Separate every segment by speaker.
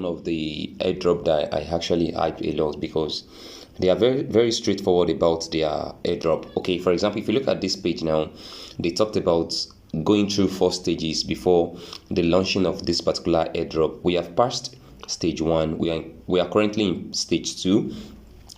Speaker 1: of the airdrop that I actually hype a lot because they are very straightforward about their airdrop. Okay, for example, if you look at this page now, they talked about going through 4 stages before the launching of this particular airdrop. We have passed stage 1. We are currently in stage 2,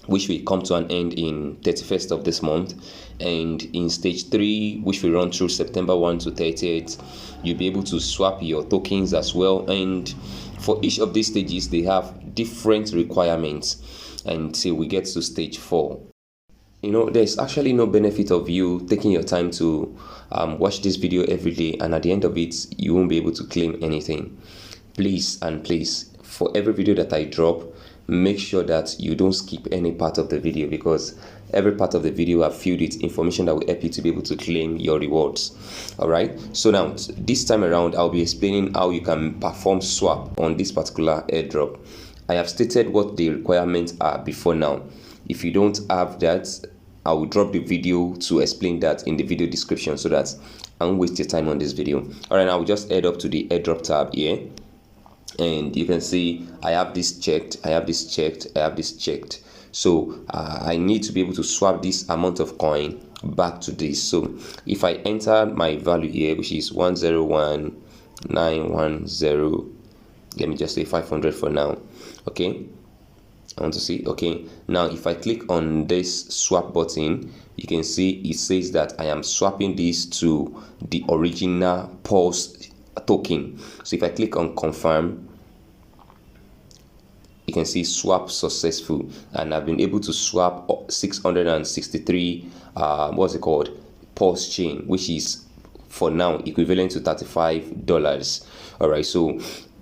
Speaker 1: which will come to an end in 31st of this month, and in stage 3, which will run through September 1 to 30th, you'll be able to swap your tokens as well. And for each of these stages, they have different requirements until we get to stage 4. There's actually no benefit of you taking your time to watch this video every day, and at the end of it, you won't be able to claim anything. Please, for every video that I drop, make sure that you don't skip any part of the video, because every part of the video I've filled with information that will help you to be able to claim your rewards. Alright, so now this time around I'll be explaining how you can perform swap on this particular airdrop. I have stated what the requirements are before now. If you don't have that, I will drop the video to explain that in the video description so that I won't waste your time on this video. Alright, I will just head up to the airdrop tab here, and you can see I have this checked, I have this checked, I have this checked. So I need to be able to swap this amount of coin back to this. So if I enter my value here, which is 101910, let me just say 500 for now. Okay, I want to see. Okay, now if I click on this swap button, you can see it says that I am swapping this to the original Paws token. So if I click on confirm, you can see swap successful, and I've been able to swap 663 what's it called, Paws chain, which is for now equivalent to $35. All right, so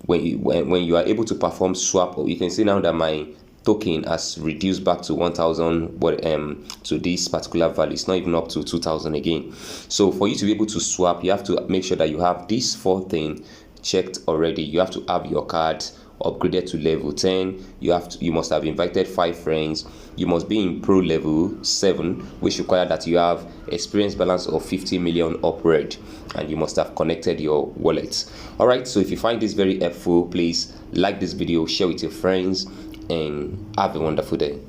Speaker 1: when you are able to perform swap, you can see now that my token has reduced back to 1,000, to this particular value. It's not even up to 2,000 again. So for you to be able to swap, you have to make sure that you have this 4 thing checked already. You have to have your card upgraded to level 10. You must have invited 5 friends. You must be in pro level 7, which require that you have experience balance of 50 million upward, and you must have connected your wallet. All right, so if you find this very helpful, please like this video, share with your friends, and have a wonderful day.